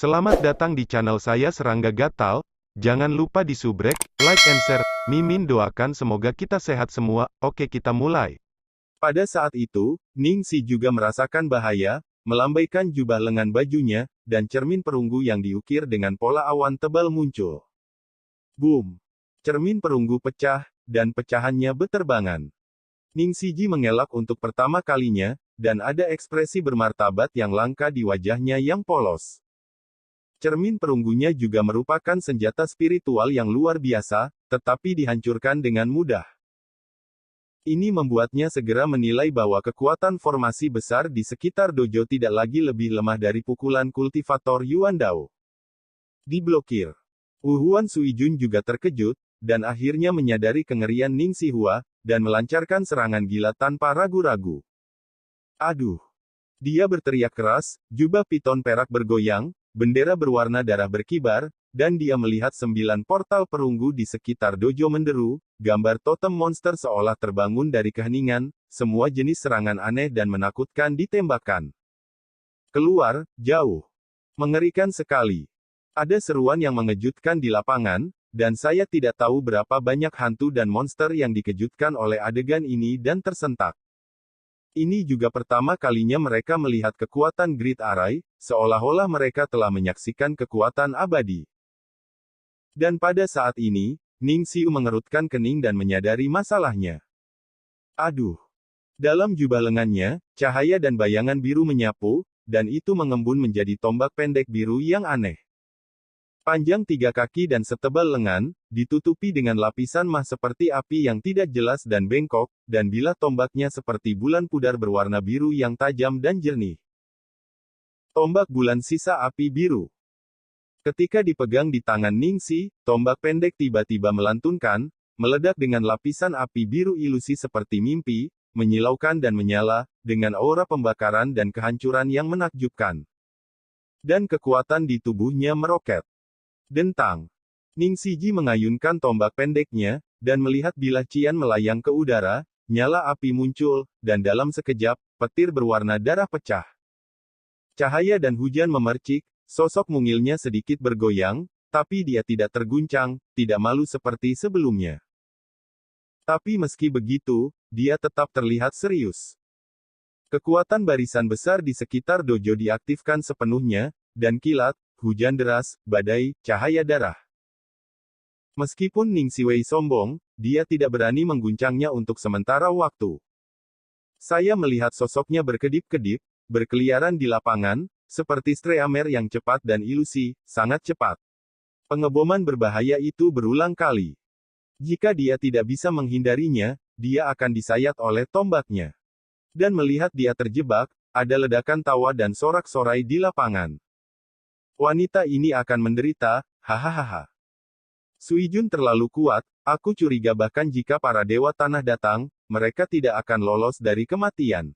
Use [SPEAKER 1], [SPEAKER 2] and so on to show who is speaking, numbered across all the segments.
[SPEAKER 1] Selamat datang di channel saya Serangga Gatal. Jangan lupa di subrek, like and share. Mimin doakan semoga kita sehat semua. Oke, kita mulai. Pada saat itu, Ningsi juga merasakan bahaya, melambaikan jubah lengan bajunya, dan cermin perunggu yang diukir dengan pola awan tebal muncul. Boom! Cermin perunggu pecah, dan pecahannya beterbangan. Ningsiji mengelak untuk pertama kalinya, dan ada ekspresi bermartabat yang langka di wajahnya yang polos. Cermin perunggunya juga merupakan senjata spiritual yang luar biasa, tetapi dihancurkan dengan mudah. Ini membuatnya segera menilai bahwa kekuatan formasi besar di sekitar dojo tidak lagi lebih lemah dari pukulan kultivator Yuan Dao. Diblokir. Huan Suijun juga terkejut, dan akhirnya menyadari kengerian Ning Sihua, dan melancarkan serangan gila tanpa ragu-ragu. Aduh! Dia berteriak keras, jubah piton perak bergoyang, bendera berwarna darah berkibar, dan dia melihat 9 portal perunggu di sekitar dojo menderu, gambar totem monster seolah terbangun dari keheningan, semua jenis serangan aneh dan menakutkan ditembakkan. Keluar, jauh. Mengerikan sekali. Ada seruan yang mengejutkan di lapangan, dan saya tidak tahu berapa banyak hantu dan monster yang dikejutkan oleh adegan ini dan tersentak. Ini juga pertama kalinya mereka melihat kekuatan Great Array, seolah-olah mereka telah menyaksikan kekuatan abadi. Dan pada saat ini, Ning Xiu mengerutkan kening dan menyadari masalahnya. Aduh! Dalam jubah lengannya, cahaya dan bayangan biru menyapu, dan itu mengembun menjadi tombak pendek biru yang aneh. Panjang 3 kaki dan setebal lengan, ditutupi dengan lapisan mah seperti api yang tidak jelas dan bengkok, dan bilah tombaknya seperti bulan pudar berwarna biru yang tajam dan jernih. Tombak bulan sisa api biru. Ketika dipegang di tangan Ningsi, tombak pendek tiba-tiba melantunkan, meledak dengan lapisan api biru ilusi seperti mimpi, menyilaukan dan menyala, dengan aura pembakaran dan kehancuran yang menakjubkan. Dan kekuatan di tubuhnya meroket. Dentang. Ningsiji mengayunkan tombak pendeknya, dan melihat bilah cian melayang ke udara, nyala api muncul, dan dalam sekejap, petir berwarna darah pecah. Cahaya dan hujan memercik, sosok mungilnya sedikit bergoyang, tapi dia tidak terguncang, tidak malu seperti sebelumnya. Tapi meski begitu, dia tetap terlihat serius. Kekuatan barisan besar di sekitar dojo diaktifkan sepenuhnya, dan kilat, hujan deras, badai, cahaya darah. Meskipun Ning Siwei sombong, dia tidak berani mengguncangnya untuk sementara waktu. Saya melihat sosoknya berkedip-kedip, berkeliaran di lapangan, seperti streamer yang cepat dan ilusi, sangat cepat. Pengeboman berbahaya itu berulang kali. Jika dia tidak bisa menghindarinya, dia akan disayat oleh tombaknya. Dan melihat dia terjebak, ada ledakan tawa dan sorak-sorai di lapangan. Wanita ini akan menderita, hahaha. Suijun terlalu kuat, aku curiga bahkan jika para dewa tanah datang, mereka tidak akan lolos dari kematian.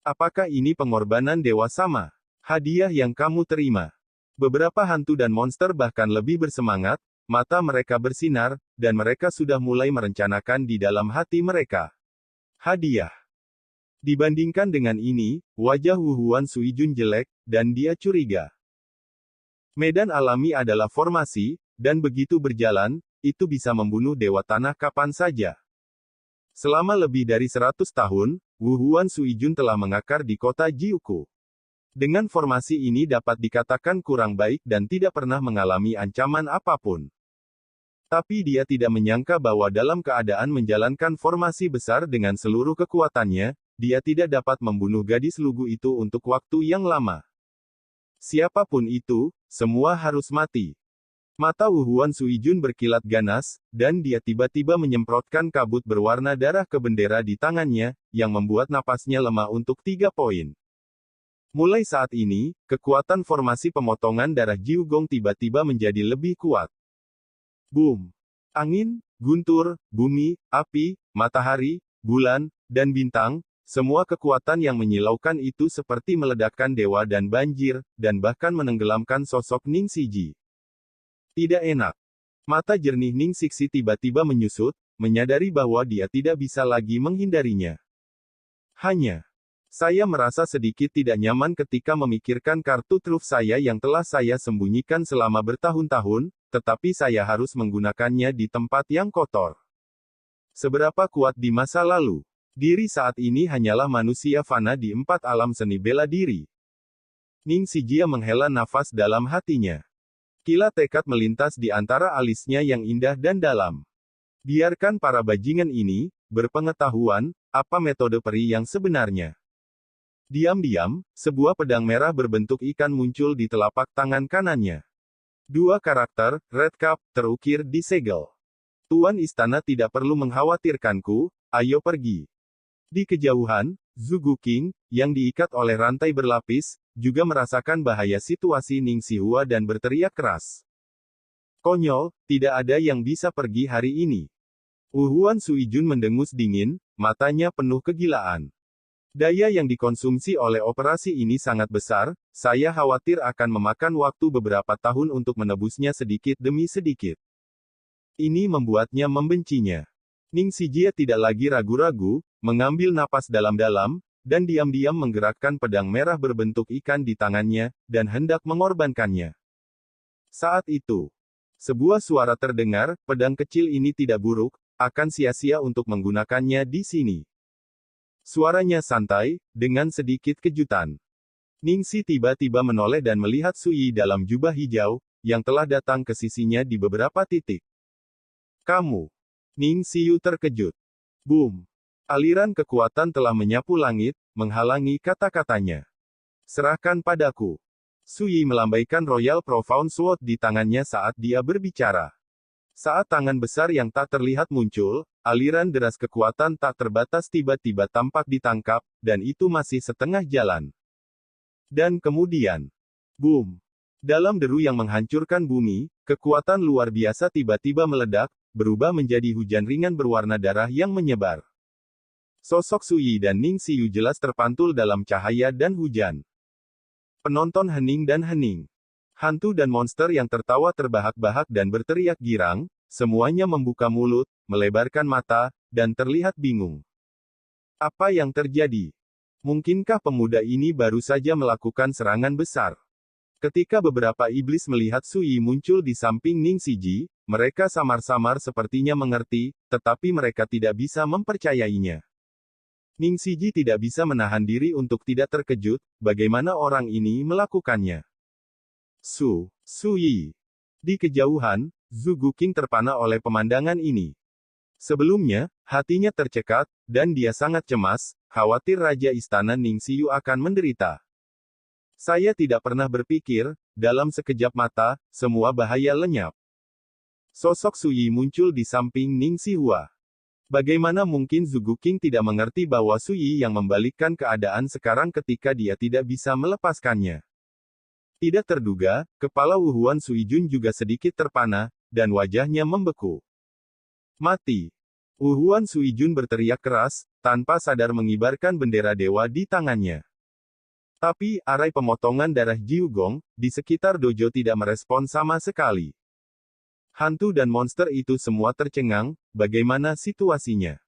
[SPEAKER 1] Apakah ini pengorbanan dewa sama? Hadiah yang kamu terima. Beberapa hantu dan monster bahkan lebih bersemangat, mata mereka bersinar, dan mereka sudah mulai merencanakan di dalam hati mereka. Hadiah. Dibandingkan dengan ini, wajah Huan Suijun jelek, dan dia curiga. Medan alami adalah formasi, dan begitu berjalan, itu bisa membunuh dewa tanah kapan saja. Selama lebih dari 100 tahun, Huan Suijun telah mengakar di kota Jiuku. Dengan formasi ini dapat dikatakan kurang baik dan tidak pernah mengalami ancaman apapun. Tapi dia tidak menyangka bahwa dalam keadaan menjalankan formasi besar dengan seluruh kekuatannya, dia tidak dapat membunuh gadis lugu itu untuk waktu yang lama. Siapapun itu, semua harus mati. Mata Huan Suijun berkilat ganas, dan dia tiba-tiba menyemprotkan kabut berwarna darah ke bendera di tangannya, yang membuat napasnya lemah untuk 3 poin. Mulai saat ini, kekuatan formasi pemotongan darah Jiugong tiba-tiba menjadi lebih kuat. Boom! Angin, guntur, bumi, api, matahari, bulan, dan bintang, semua kekuatan yang menyilaukan itu seperti meledakkan dewa dan banjir, dan bahkan menenggelamkan sosok Ning Siji. Tidak enak. Mata jernih Ning Sixi tiba-tiba menyusut, menyadari bahwa dia tidak bisa lagi menghindarinya. Hanya Saya merasa sedikit tidak nyaman ketika memikirkan kartu truf saya yang telah saya sembunyikan selama bertahun-tahun, tetapi saya harus menggunakannya di tempat yang kotor. Seberapa kuat di masa lalu? Diri saat ini hanyalah manusia fana di 4 alam seni bela diri. Ning Sijia menghela nafas dalam hatinya. Kilat tekad melintas di antara alisnya yang indah dan dalam. Biarkan para bajingan ini berpengetahuan apa metode peri yang sebenarnya. Diam-diam, sebuah pedang merah berbentuk ikan muncul di telapak tangan kanannya. 2 karakter, Red Cup, terukir di segel. Tuan istana tidak perlu mengkhawatirkanku, ayo pergi. Di kejauhan, Zhuge King, yang diikat oleh rantai berlapis, juga merasakan bahaya situasi Ning Sihua dan berteriak keras. Konyol, tidak ada yang bisa pergi hari ini. Huan Suijun mendengus dingin, matanya penuh kegilaan. Daya yang dikonsumsi oleh operasi ini sangat besar, saya khawatir akan memakan waktu beberapa tahun untuk menebusnya sedikit demi sedikit. Ini membuatnya membencinya. Ning Sijia tidak lagi ragu-ragu, mengambil napas dalam-dalam, dan diam-diam menggerakkan pedang merah berbentuk ikan di tangannya, dan hendak mengorbankannya. Saat itu, sebuah suara terdengar, pedang kecil ini tidak buruk, akan sia-sia untuk menggunakannya di sini. Suaranya santai, dengan sedikit kejutan. Ningsi tiba-tiba menoleh dan melihat Sui dalam jubah hijau, yang telah datang ke sisinya di beberapa titik. Kamu. Ning Xiu terkejut. Boom. Aliran kekuatan telah menyapu langit, menghalangi kata-katanya. Serahkan padaku. Sui melambaikan Royal Profound Sword di tangannya saat dia berbicara. Saat tangan besar yang tak terlihat muncul, aliran deras kekuatan tak terbatas tiba-tiba tampak ditangkap, dan itu masih setengah jalan. Dan kemudian, boom. Dalam deru yang menghancurkan bumi, kekuatan luar biasa tiba-tiba meledak, berubah menjadi hujan ringan berwarna darah yang menyebar. Sosok Sui dan Ning Xiu jelas terpantul dalam cahaya dan hujan. Penonton hening dan hening. Hantu dan monster yang tertawa terbahak-bahak dan berteriak girang, semuanya membuka mulut, melebarkan mata, dan terlihat bingung. Apa yang terjadi? Mungkinkah pemuda ini baru saja melakukan serangan besar? Ketika beberapa iblis melihat Sui muncul di samping Ning Siji, mereka samar-samar sepertinya mengerti, tetapi mereka tidak bisa mempercayainya. Ning Siji tidak bisa menahan diri untuk tidak terkejut, bagaimana orang ini melakukannya. Sui. Di kejauhan, Zhuge King terpana oleh pemandangan ini. Sebelumnya, hatinya tercekat, dan dia sangat cemas, khawatir Raja Istana Ning Xiu akan menderita. Saya tidak pernah berpikir, dalam sekejap mata, semua bahaya lenyap. Sosok Sui muncul di samping Ning Sihua. Bagaimana mungkin Zhuge King tidak mengerti bahwa Sui yang membalikkan keadaan sekarang ketika dia tidak bisa melepaskannya? Tidak terduga, kepala Huan Suijun juga sedikit terpana, dan wajahnya membeku. Mati. Huan Suijun berteriak keras, tanpa sadar mengibarkan bendera dewa di tangannya. Tapi, arai pemotongan darah Jiugong, di sekitar dojo tidak merespon sama sekali. Hantu dan monster itu semua tercengang, bagaimana situasinya?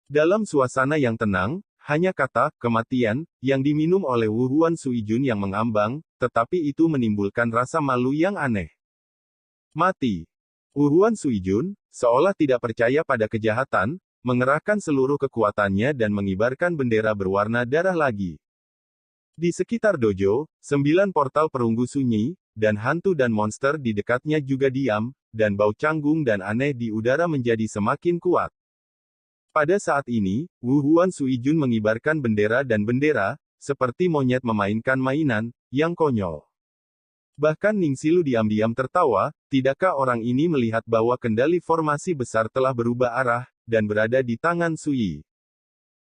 [SPEAKER 1] Dalam suasana yang tenang, hanya kata, kematian, yang diminum oleh Huan Suijun yang mengambang, tetapi itu menimbulkan rasa malu yang aneh. Mati. Huan Suijun, seolah tidak percaya pada kejahatan, mengerahkan seluruh kekuatannya dan mengibarkan bendera berwarna darah lagi. Di sekitar dojo, 9 portal perunggu sunyi, dan hantu dan monster di dekatnya juga diam, dan bau canggung dan aneh di udara menjadi semakin kuat. Pada saat ini, Huan Suijun mengibarkan bendera dan bendera, seperti monyet memainkan mainan, yang konyol. Bahkan Ning Xiu diam-diam tertawa, tidakkah orang ini melihat bahwa kendali formasi besar telah berubah arah, dan berada di tangan Sui?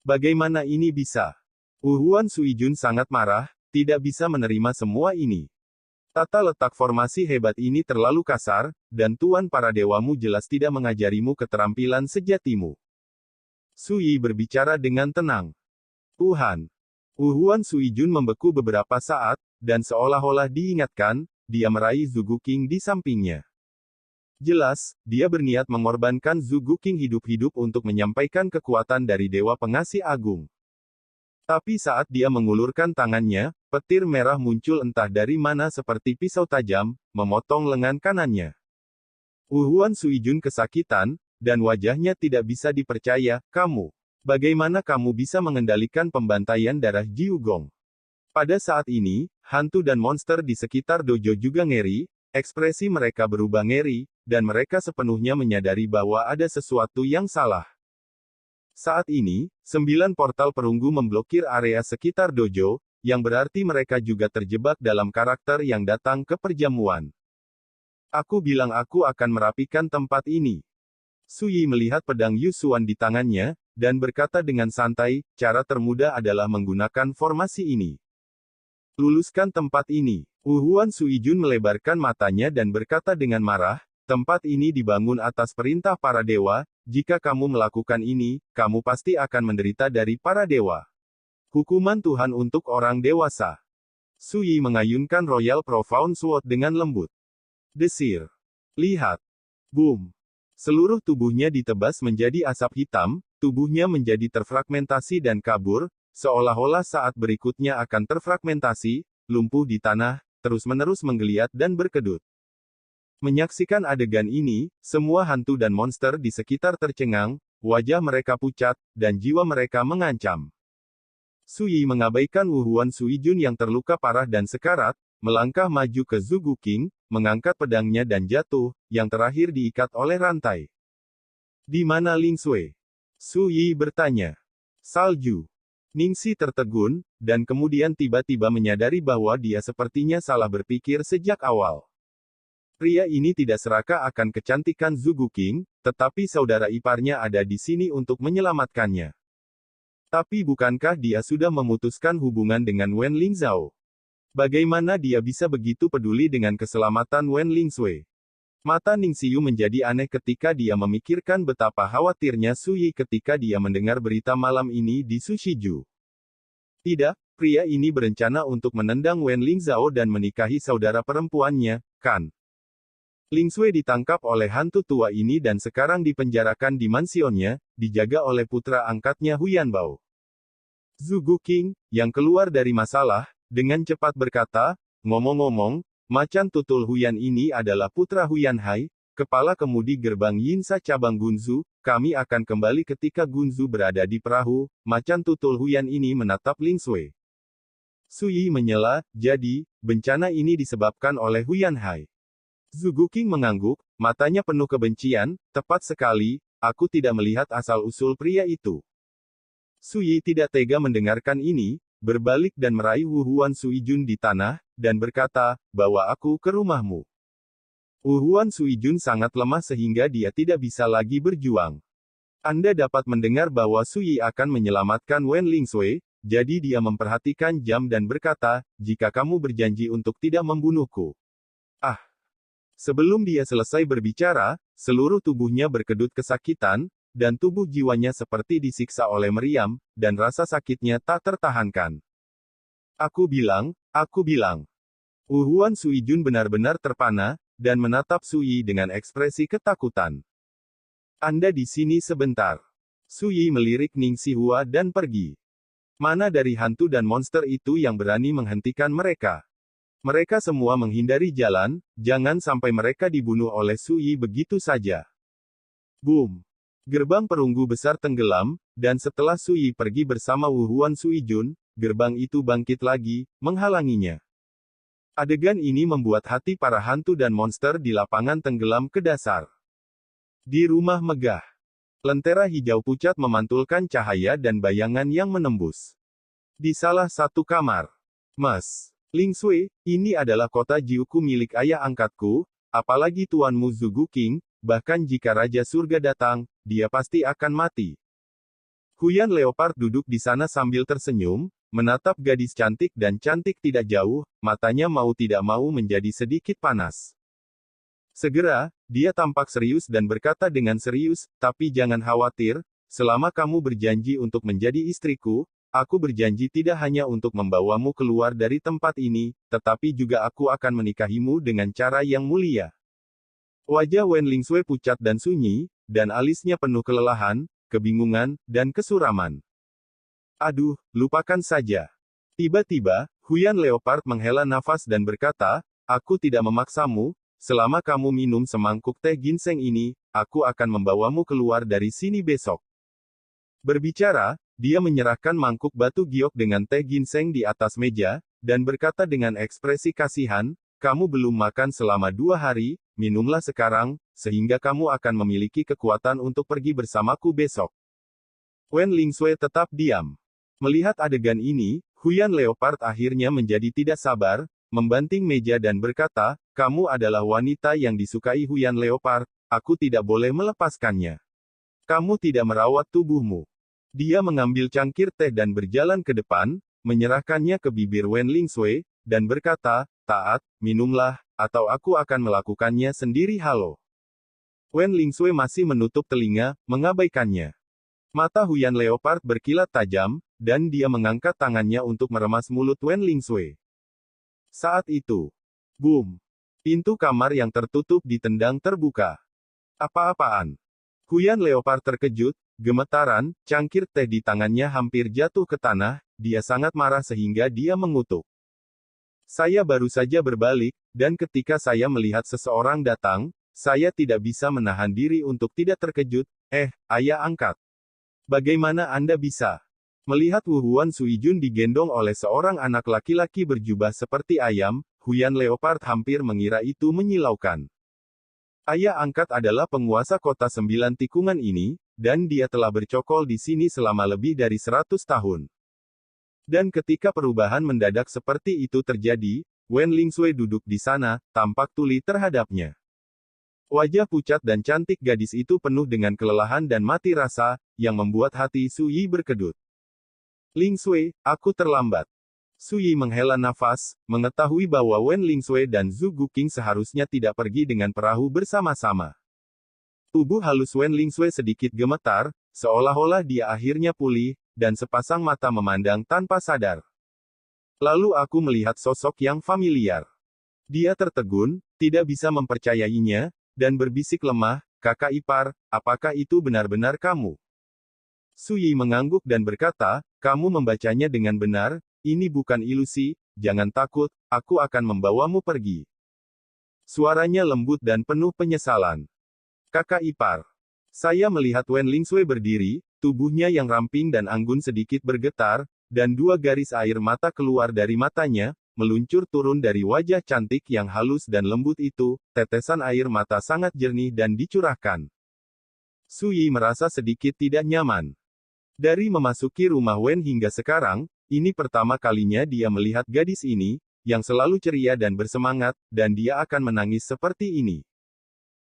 [SPEAKER 1] Bagaimana ini bisa? Huan Suijun sangat marah, tidak bisa menerima semua ini. Tata letak formasi hebat ini terlalu kasar, dan Tuan para dewamu jelas tidak mengajarimu keterampilan sejatimu. Sui berbicara dengan tenang. Tuhan. Huan Suijun membeku beberapa saat, dan seolah-olah diingatkan, dia meraih Zhuge King di sampingnya. Jelas, dia berniat mengorbankan Zhuge King hidup-hidup untuk menyampaikan kekuatan dari Dewa Pengasih Agung. Tapi saat dia mengulurkan tangannya, petir merah muncul entah dari mana seperti pisau tajam, memotong lengan kanannya. Huan Suijun kesakitan, dan wajahnya tidak bisa dipercaya. Kamu, bagaimana kamu bisa mengendalikan pembantaian darah Jiugong? Pada saat ini, hantu dan monster di sekitar dojo juga ngeri, ekspresi mereka berubah ngeri, dan mereka sepenuhnya menyadari bahwa ada sesuatu yang salah. Saat ini, 9 portal perunggu memblokir area sekitar dojo, yang berarti mereka juga terjebak dalam karakter yang datang ke perjamuan. Aku bilang aku akan merapikan tempat ini. Suyi melihat pedang Yusuan di tangannya, dan berkata dengan santai, cara termudah adalah menggunakan formasi ini. Luluskan tempat ini. Huan Suijun melebarkan matanya dan berkata dengan marah, tempat ini dibangun atas perintah para dewa, jika kamu melakukan ini, kamu pasti akan menderita dari para dewa. Hukuman Tuhan untuk orang dewasa. Suyi mengayunkan Royal Profound Sword dengan lembut. Desir. Lihat. Boom. Seluruh tubuhnya ditebas menjadi asap hitam, tubuhnya menjadi terfragmentasi dan kabur, seolah-olah saat berikutnya akan terfragmentasi, lumpuh di tanah, terus-menerus menggeliat dan berkedut. Menyaksikan adegan ini, semua hantu dan monster di sekitar tercengang, wajah mereka pucat, dan jiwa mereka mengancam. Suyi mengabaikan Huan Suijun yang terluka parah dan sekarat, melangkah maju ke Zhugu King, mengangkat pedangnya dan jatuh, yang terakhir diikat oleh rantai. Di mana Ling Sui? Suyi bertanya. Salju. Ningxi tertegun, dan kemudian tiba-tiba menyadari bahwa dia sepertinya salah berpikir sejak awal. Pria ini tidak serakah akan kecantikan Zhugu King, tetapi saudara iparnya ada di sini untuk menyelamatkannya. Tapi bukankah dia sudah memutuskan hubungan dengan Wen Lingzhao? Bagaimana dia bisa begitu peduli dengan keselamatan Wen Lingsui? Mata Ningxiu menjadi aneh ketika dia memikirkan betapa khawatirnya Suyi ketika dia mendengar berita malam ini di Sushiju. Tidak, pria ini berencana untuk menendang Wen Lingzhao dan menikahi saudara perempuannya, kan? Ling Sui ditangkap oleh hantu tua ini dan sekarang dipenjarakan di mansionnya, dijaga oleh putra angkatnya Huyan Bao. Zhugu King, yang keluar dari masalah, dengan cepat berkata, ngomong-ngomong, macan tutul Huyan ini adalah putra Huyan Hai, kepala kemudi gerbang Yinsa cabang Gunzu, kami akan kembali ketika Gunzu berada di perahu, macan tutul Huyan ini menatap Ling Sui. Suyi menyela, jadi, bencana ini disebabkan oleh Huyan Hai. Zhugu King mengangguk, matanya penuh kebencian, tepat sekali, aku tidak melihat asal-usul pria itu. Suyi tidak tega mendengarkan ini, berbalik dan meraih Huan Suijun di tanah, dan berkata, bawa aku ke rumahmu. Huan Suijun sangat lemah sehingga dia tidak bisa lagi berjuang. Anda dapat mendengar bahwa Suyi akan menyelamatkan Wen Lingsui, jadi dia memperhatikan jam dan berkata, jika kamu berjanji untuk tidak membunuhku. Ah! Sebelum dia selesai berbicara, seluruh tubuhnya berkedut kesakitan, dan tubuh jiwanya seperti disiksa oleh meriam, dan rasa sakitnya tak tertahankan. Aku bilang. Huan Suijun benar-benar terpana, dan menatap Suyi dengan ekspresi ketakutan. Anda di sini sebentar. Suyi melirik Ningxi Hua dan pergi. Mana dari hantu dan monster itu yang berani menghentikan mereka? Mereka semua menghindari jalan, jangan sampai mereka dibunuh oleh Suyi begitu saja. Boom! Gerbang perunggu besar tenggelam, dan setelah Suyi pergi bersama Huan Suijun, gerbang itu bangkit lagi, menghalanginya. Adegan ini membuat hati para hantu dan monster di lapangan tenggelam ke dasar. Di rumah megah, lentera hijau pucat memantulkan cahaya dan bayangan yang menembus. Di salah satu kamar, Mas Ling Sui, ini adalah kota Jiuku milik ayah angkatku, apalagi tuanmu Zhugu King, bahkan jika Raja Surga datang, dia pasti akan mati. Huyan Leopard duduk di sana sambil tersenyum, menatap gadis cantik dan cantik tidak jauh, matanya mau tidak mau menjadi sedikit panas. Segera, dia tampak serius dan berkata dengan serius, tapi jangan khawatir, selama kamu berjanji untuk menjadi istriku, aku berjanji tidak hanya untuk membawamu keluar dari tempat ini, tetapi juga aku akan menikahimu dengan cara yang mulia. Wajah Wen Lingsui pucat dan sunyi, dan alisnya penuh kelelahan, kebingungan, dan kesuraman. Aduh, lupakan saja. Tiba-tiba, Huyan Leopard menghela nafas dan berkata, aku tidak memaksamu, selama kamu minum semangkuk teh ginseng ini, aku akan membawamu keluar dari sini besok. Berbicara, dia menyerahkan mangkuk batu giok dengan teh ginseng di atas meja, dan berkata dengan ekspresi kasihan, kamu belum makan selama 2 hari, minumlah sekarang, sehingga kamu akan memiliki kekuatan untuk pergi bersamaku besok. Wen Lingsui tetap diam. Melihat adegan ini, Huyan Leopard akhirnya menjadi tidak sabar, membanting meja dan berkata, kamu adalah wanita yang disukai Huyan Leopard, aku tidak boleh melepaskannya. Kamu tidak merawat tubuhmu. Dia mengambil cangkir teh dan berjalan ke depan, menyerahkannya ke bibir Wen Lingsui, dan berkata, taat, minumlah, atau aku akan melakukannya sendiri. Halo. Wen Lingsui masih menutup telinga, mengabaikannya. Mata Huyan Leopard berkilat tajam, dan dia mengangkat tangannya untuk meremas mulut Wen Lingsui. Saat itu, boom! Pintu kamar yang tertutup ditendang terbuka. Apa-apaan? Huyan Leopard terkejut, gemetaran, cangkir teh di tangannya hampir jatuh ke tanah, dia sangat marah sehingga dia mengutuk. Saya baru saja berbalik, dan ketika saya melihat seseorang datang, saya tidak bisa menahan diri untuk tidak terkejut. Ayah angkat. Bagaimana Anda bisa melihat Wu Huan Suijun digendong oleh seorang anak laki-laki berjubah seperti ayam? Huyan Leopard hampir mengira itu menyilaukan. Ayah angkat adalah penguasa kota 9 tikungan ini, dan dia telah bercokol di sini selama lebih dari 100 tahun. Dan ketika perubahan mendadak seperti itu terjadi, Wen Lingsui duduk di sana, tampak tuli terhadapnya. Wajah pucat dan cantik gadis itu penuh dengan kelelahan dan mati rasa, yang membuat hati Su Yi berkedut. Lingsui, aku terlambat. Su Yi menghela nafas, mengetahui bahwa Wen Lingsui dan Zhu Guqing seharusnya tidak pergi dengan perahu bersama-sama. Tubuh halus Wen Lingsui sedikit gemetar, seolah-olah dia akhirnya pulih, dan sepasang mata memandang tanpa sadar. Lalu aku melihat sosok yang familiar. Dia tertegun, tidak bisa mempercayainya, dan berbisik lemah, kakak ipar, apakah itu benar-benar kamu? Su Yi mengangguk dan berkata, kamu membacanya dengan benar, ini bukan ilusi, jangan takut, aku akan membawamu pergi. Suaranya lembut dan penuh penyesalan. Kakak ipar. Saya melihat Wen Lingsui berdiri, tubuhnya yang ramping dan anggun sedikit bergetar, dan 2 garis air mata keluar dari matanya, meluncur turun dari wajah cantik yang halus dan lembut itu, tetesan air mata sangat jernih dan dicurahkan. Su Yi merasa sedikit tidak nyaman. Dari memasuki rumah Wen hingga sekarang, ini pertama kalinya dia melihat gadis ini, yang selalu ceria dan bersemangat, dan dia akan menangis seperti ini.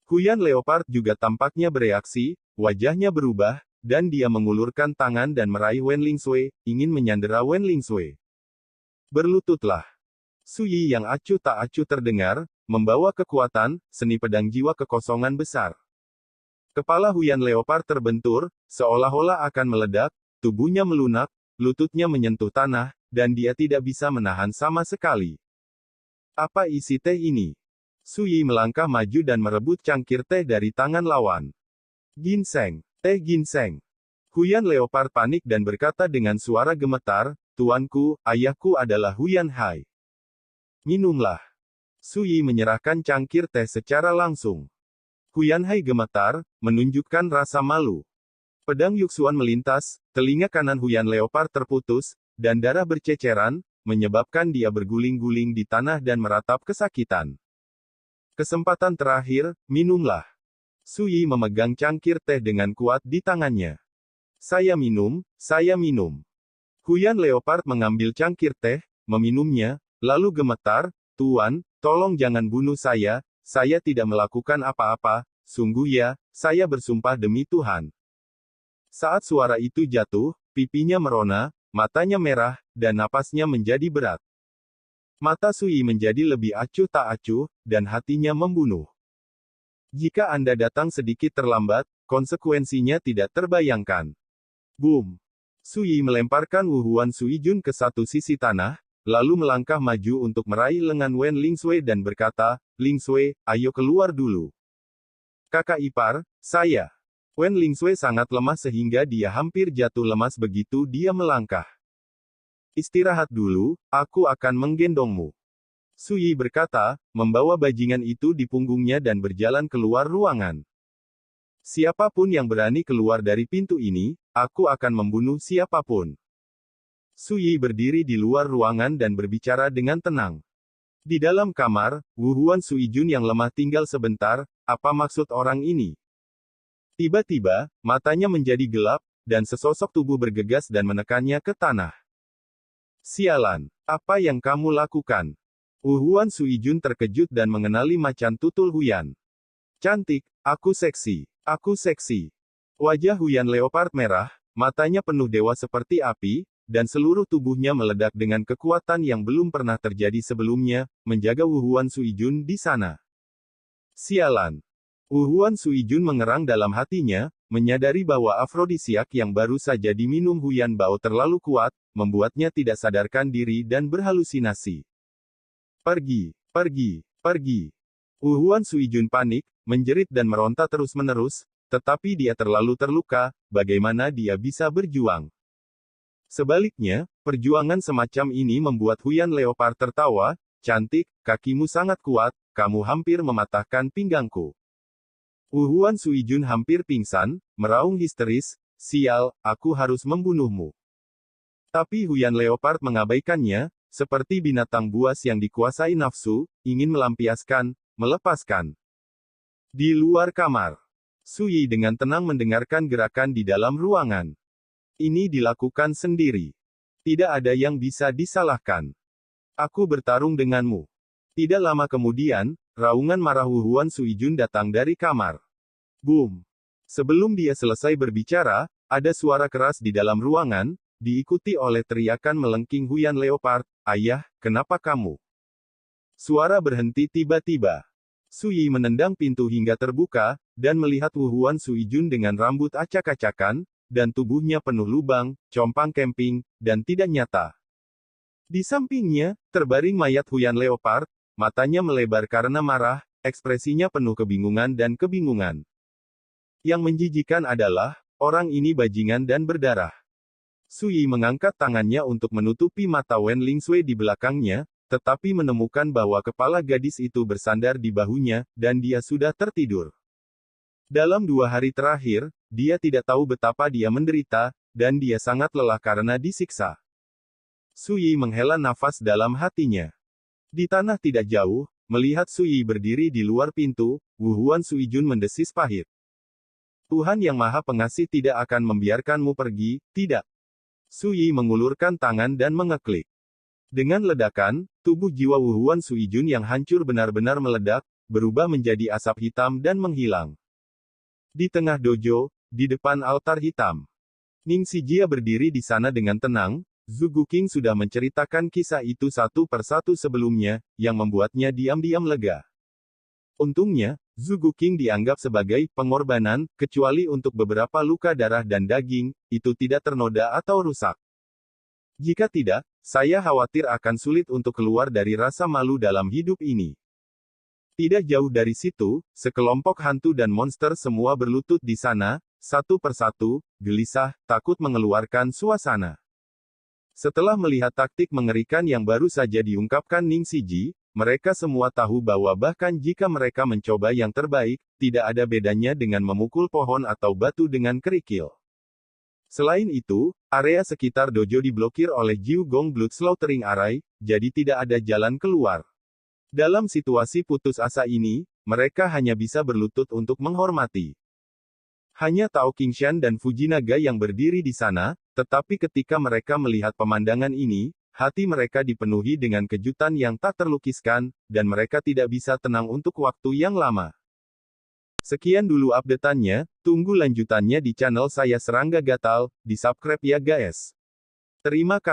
[SPEAKER 1] Huyan Leopard juga tampaknya bereaksi, wajahnya berubah, dan dia mengulurkan tangan dan meraih Wen Lingsui, ingin menyandera Wen Lingsui. Berlututlah. Su Yi yang acuh tak acuh terdengar, membawa kekuatan, seni pedang jiwa kekosongan besar. Kepala Huyan Leopard terbentur, seolah-olah akan meledak, tubuhnya melunak, lututnya menyentuh tanah, dan dia tidak bisa menahan sama sekali. Apa isi teh ini? Su Yi melangkah maju dan merebut cangkir teh dari tangan lawan. Ginseng, teh ginseng. Huyan Leopard panik dan berkata dengan suara gemetar, Tuanku, ayahku adalah Huyan Hai. Minumlah. Su Yi menyerahkan cangkir teh secara langsung. Huyan Hai gemetar, menunjukkan rasa malu. Pedang Yuxuan melintas, telinga kanan Huyan Leopard terputus, dan darah berceceran, menyebabkan dia berguling-guling di tanah dan meratap kesakitan. Kesempatan terakhir, minumlah. Su Yi memegang cangkir teh dengan kuat di tangannya. Saya minum, saya minum. Huyan Leopard mengambil cangkir teh, meminumnya, lalu gemetar, Tuan, tolong jangan bunuh saya tidak melakukan apa-apa, sungguh ya, saya bersumpah demi Tuhan. Saat suara itu jatuh, pipinya merona, matanya merah, dan napasnya menjadi berat. Mata Su Yi menjadi lebih acuh tak acuh, dan hatinya membunuh. Jika Anda datang sedikit terlambat, konsekuensinya tidak terbayangkan. Boom! Su Yi melemparkan Wu Huan Suijun ke satu sisi tanah, lalu melangkah maju untuk meraih lengan Wen Lingsui dan berkata, Lingsui, ayo keluar dulu. Kakak ipar, saya. Wen Lingsui sangat lemah sehingga dia hampir jatuh lemas begitu dia melangkah. Istirahat dulu, aku akan menggendongmu. Su Yi berkata, membawa bajingan itu di punggungnya dan berjalan keluar ruangan. Siapapun yang berani keluar dari pintu ini, aku akan membunuh siapapun. Su Yi berdiri di luar ruangan dan berbicara dengan tenang. Di dalam kamar, Wu Huan Suijun yang lemah tinggal sebentar, apa maksud orang ini? Tiba-tiba, matanya menjadi gelap, dan sesosok tubuh bergegas dan menekannya ke tanah. Sialan, apa yang kamu lakukan? Wu Huan Suijun terkejut dan mengenali macan tutul Huyan. Cantik, aku seksi. Aku seksi. Wajah Huyan leopard merah, matanya penuh dewa seperti api, dan seluruh tubuhnya meledak dengan kekuatan yang belum pernah terjadi sebelumnya, menjaga Wu Huan Suijun di sana. Sialan. Wu Huan Suijun mengerang dalam hatinya, menyadari bahwa afrodisiak yang baru saja diminum Huyan Bao terlalu kuat, membuatnya tidak sadarkan diri dan berhalusinasi. Pergi, pergi, pergi. Wu Huan Suijun panik, menjerit dan meronta terus-menerus, tetapi dia terlalu terluka, bagaimana dia bisa berjuang? Sebaliknya, perjuangan semacam ini membuat Huyan Leopard tertawa, cantik, kakimu sangat kuat, kamu hampir mematahkan pinggangku. Wu Huan Suijun hampir pingsan, meraung histeris, sial, aku harus membunuhmu. Tapi Huyan Leopard mengabaikannya, seperti binatang buas yang dikuasai nafsu, ingin melampiaskan, melepaskan. Di luar kamar, Su Yi dengan tenang mendengarkan gerakan di dalam ruangan. Ini dilakukan sendiri. Tidak ada yang bisa disalahkan. Aku bertarung denganmu. Tidak lama kemudian, raungan marah Wu Huan Suijun datang dari kamar. Boom. Sebelum dia selesai berbicara, ada suara keras di dalam ruangan, diikuti oleh teriakan melengking Huyan Leopard, ayah, kenapa kamu? Suara berhenti tiba-tiba. Su Yi menendang pintu hingga terbuka, dan melihat Wu Huan Suijun dengan rambut acak-acakan, dan tubuhnya penuh lubang, compang camping, dan tidak nyata. Di sampingnya, terbaring mayat Huyan Leopard, matanya melebar karena marah, ekspresinya penuh kebingungan dan kebingungan. Yang menjijikan adalah, orang ini bajingan dan berdarah. Su Yi mengangkat tangannya untuk menutupi mata Wen Lingsui di belakangnya, tetapi menemukan bahwa kepala gadis itu bersandar di bahunya, dan dia sudah tertidur. Dalam 2 hari terakhir, dia tidak tahu betapa dia menderita, dan dia sangat lelah karena disiksa. Su Yi menghela nafas dalam hatinya. Di tanah tidak jauh, melihat Su Yi berdiri di luar pintu, Wu Huan Suijun mendesis pahit. Tuhan yang Maha Pengasih tidak akan membiarkanmu pergi, tidak. Su Yi mengulurkan tangan dan mengeklik. Dengan ledakan, tubuh jiwa Wu Huan Suijun yang hancur benar-benar meledak, berubah menjadi asap hitam dan menghilang. Di tengah dojo, di depan altar hitam, Ning Xijia berdiri di sana dengan tenang. Zhu Guqing sudah menceritakan kisah itu satu persatu sebelumnya, yang membuatnya diam-diam lega. Untungnya, Zhu Guqing dianggap sebagai pengorbanan, kecuali untuk beberapa luka darah dan daging, itu tidak ternoda atau rusak. Jika tidak, saya khawatir akan sulit untuk keluar dari rasa malu dalam hidup ini. Tidak jauh dari situ, sekelompok hantu dan monster semua berlutut di sana, satu persatu, gelisah, takut mengeluarkan suasana. Setelah melihat taktik mengerikan yang baru saja diungkapkan Ning Xiji, mereka semua tahu bahwa bahkan jika mereka mencoba yang terbaik, tidak ada bedanya dengan memukul pohon atau batu dengan kerikil. Selain itu, area sekitar dojo diblokir oleh Jiu Gong Blood Slaughtering Array, jadi tidak ada jalan keluar. Dalam situasi putus asa ini, mereka hanya bisa berlutut untuk menghormati. Hanya Tao Qingshan dan Fujinaga yang berdiri di sana, tetapi ketika mereka melihat pemandangan ini, hati mereka dipenuhi dengan kejutan yang tak terlukiskan, dan mereka tidak bisa tenang untuk waktu yang lama. Sekian dulu update-annya, tunggu lanjutannya di channel saya Serangga Gatal, di subscribe ya guys. Terima kasih.